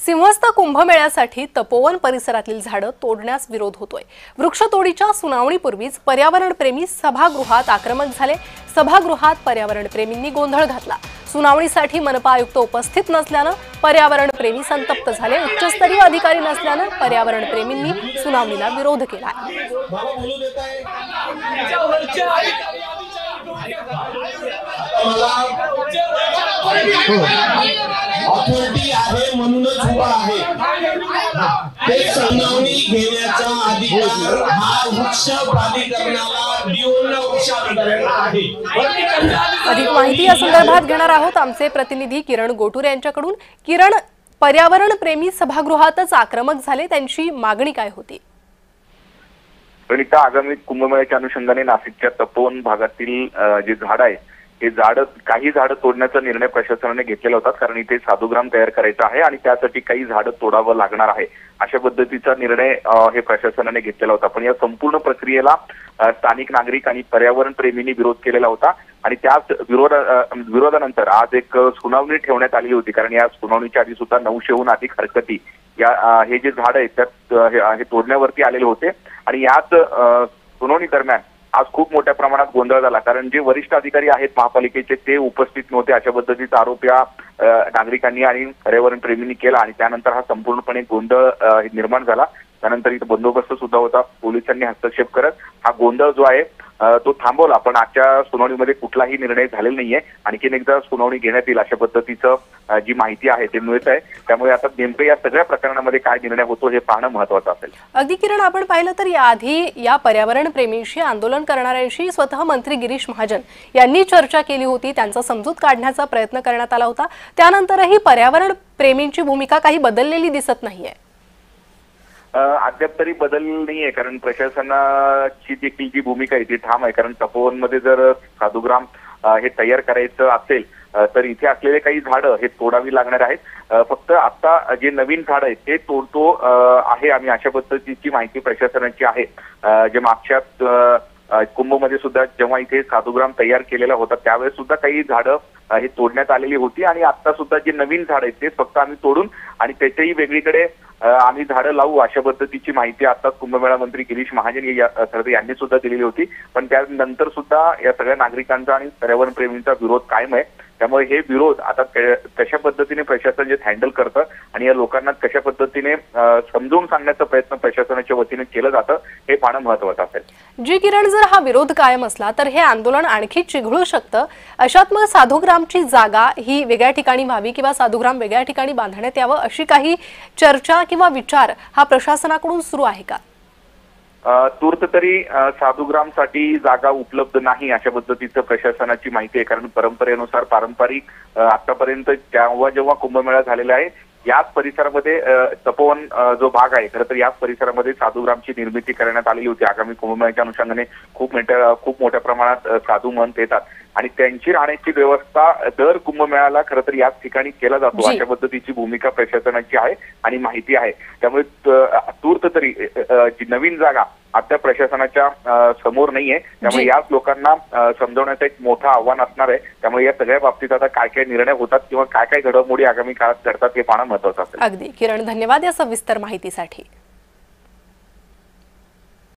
सिंहस्थ कुंभमेळ्यासाठी तपोवन परिसरातील झाडं तोडण्यास विरोध होतोय। वृक्षतोडीच्या सुनावणीपूर्वीच पर्यावरणप्रेमी सभागृहात आक्रमक झाले। सभागृहात पर्यावरणप्रेमींनी गोंधळ घातला। सुनावणीसाठी मनपा आयुक्त उपस्थित नसल्याने पर्यावरणप्रेमी संतप्त झाले। उच्चस्तरीय अधिकारी नसल्याने पर्यावरणप्रेमींनी सुनावणीला विरोध केला। ऑथॉरिटी आहे म्हणूनच उभा आहे। ते सुनावणी घेण्याचा अधिकार हा वृक्ष प्राधिकरणाला देऊन वृक्षाधिकाऱ्यांना आहे। अधिक माहिती या संदर्भात घेणार आहोत आमचे प्रतिनिधी किरण गोटुरे यांच्याकडून। किरण, पर्यावरण प्रेमी सभागृहातच आक्रमक झाले, त्यांची मागणी काय होती? प्रणिता, आगामी कुंभमेळ्याच्या अनुषंगाने नाशिकच्या तपोवन भागातील जे झाड आहे हे काही झाडं तोडण्याचा निर्णय प्रशासनाने घेतलेला होता, कारण इथे साधुग्राम तयार करायचा आहे आणि त्यासाठी काही झाडं तोडावं लागणार आहे अशा पद्धतीचा निर्णय हे प्रशासनाने घेतलेला होता। पण या संपूर्ण प्रक्रियेला स्थानिक नागरिक आणि पर्यावरण प्रेमींनी विरोध केलेला होता आणि त्याच विरोधानंतर आज एक सुनावणी ठेवण्यात आली होती, कारण या सुनावणीच्या आधी सुद्धा 900हून अधिक हरकती हे जे झाड आहेत त्यात हे तोडण्यावरती आलेले होते आणि याच सुनावणी दरम्यान आज खूप मोठ्या प्रमाणात गोंधळ झाला, कारण जे वरिष्ठ अधिकारी आहेत महापालिकेचे ते उपस्थित नव्हते अशा पद्धतीचा आरोप या नागरिकांनी आणि पर्यावरण प्रेमींनी केला आणि त्यानंतर हा संपूर्णपणे गोंधळ निर्माण झाला। त्यानंतर इथं बंदोबस्त सुद्धा होता। पोलिसांनी हस्तक्षेप करत हा गोंधळ जो आहे तो थांबवला, पण आजच्या सुनावणीमध्ये कुठलाही निर्णय झालेला नाहीये। आणखीन एकदा सुनावणी घेण्यात येईल अशा पद्धतीचं जी माहिती आहे ते मिळत आहे। त्यामुळे आता नेमकं या सगळ्या प्रकरणामध्ये काय निर्णय होतो हे पाहणं महत्त्वाचं असेल। अगदी किरण, आपण पाहिलं तर याआधी या पर्यावरण प्रेमींशी आंदोलन करणाऱ्यांशी स्वतः मंत्री गिरीश महाजन यांनी चर्चा केली होती, त्यांचा समजूत काढण्याचा प्रयत्न करण्यात आला होता। त्यानंतरही पर्यावरण प्रेमींची भूमिका काही बदललेली दिसत नाहीये। अद्याप तरी बदल नाहीये, कारण प्रशासनाची देखील जी भूमिका आहे ती ठाम आहे। कारण तपोवनमध्ये जर साधुग्राम हे तयार करायचं असेल तर इथे असलेले काही झाडं हे तोडावी लागणार आहेत। फक्त आता जे नवीन झाड आहेत ते तोडतो आहे आम्ही अशा पद्धतीची माहिती प्रशासनाची आहे। जे मागच्या कुंभमध्ये सुद्धा जेव्हा इथे साधुग्राम तयार केलेला होता त्यावेळेस सुद्धा काही झाडं हे तोडण्यात आलेली होती आणि आता सुद्धा जे नवीन झाड आहेत ते फक्त आम्ही तोडून आणि त्याच्याही वेगळीकडे आम्ही झाडं लावू अशा पद्धतीची माहिती आता कुंभमेळा मंत्री गिरीश महाजन यांनी सुद्धा दिलेली होती। पण त्यानंतर सुद्धा या सगळ्या नागरिकांचा आणि पर्यावरण प्रेमींचा विरोध कायम आहे। त्यामुळे हे विरोध आता कशा पद्धतीने प्रशासन जे हँडल करतं आणि या लोकांना कशा पद्धतीने समजून सांगण्याचा प्रयत्न प्रशासनाच्या वतीने केलं जातं हे पाहणं महत्त्वाचं असेल। जी किरण, जर हा विरोध कायम असला तर हे आंदोलन आणखी चिघळू शकतं। अशात मग साधुग्रामची जागा ही वेगळ्या ठिकाणी व्हावी किंवा साधुग्राम वेगळ्या ठिकाणी बांधण्यात यावं अशी काही चर्चा किंवा विचार हा प्रशासनाकडून सुरू आहे का? तूर्त तरी साधुग्रामसाठी जागा उपलब्ध नाही अशा पद्धतीचं प्रशासनाची माहिती आहे, कारण परंपरेनुसार पारंपरिक आतापर्यंत जेव्हा कुंभमेळा झालेला आहे याच परिसरामध्ये तपोवन जो भाग आहे खरं तर याच परिसरामध्ये साधुग्रामची निर्मिती करण्यात आलेली होती। आगामी कुंभमेळ्याच्या अनुषंगाने खूप मोठ्या प्रमाणात साधू महंत येतात आणि त्यांची राहण्याची व्यवस्था दर कुंभमेळ्याला खरं तर याच ठिकाणी केला जातो अशा पद्धतीची भूमिका प्रशासनाची आहे आणि माहिती आहे। त्यामुळे तूर्त तरी जी नवीन जागा आता प्रशासनाच्या समोर नाहीये, त्यामुळे याच लोकांना समजवण्याचं एक मोठं आव्हान असणार आहे। त्यामुळे या सगळ्या बाबतीत आता काय काय निर्णय होतात किंवा काय काय घडामोडी आगामी काळात घडतात हे पाहणं महत्त्वाचं असेल। अगदी किरण, धन्यवाद या सविस्तर माहितीसाठी।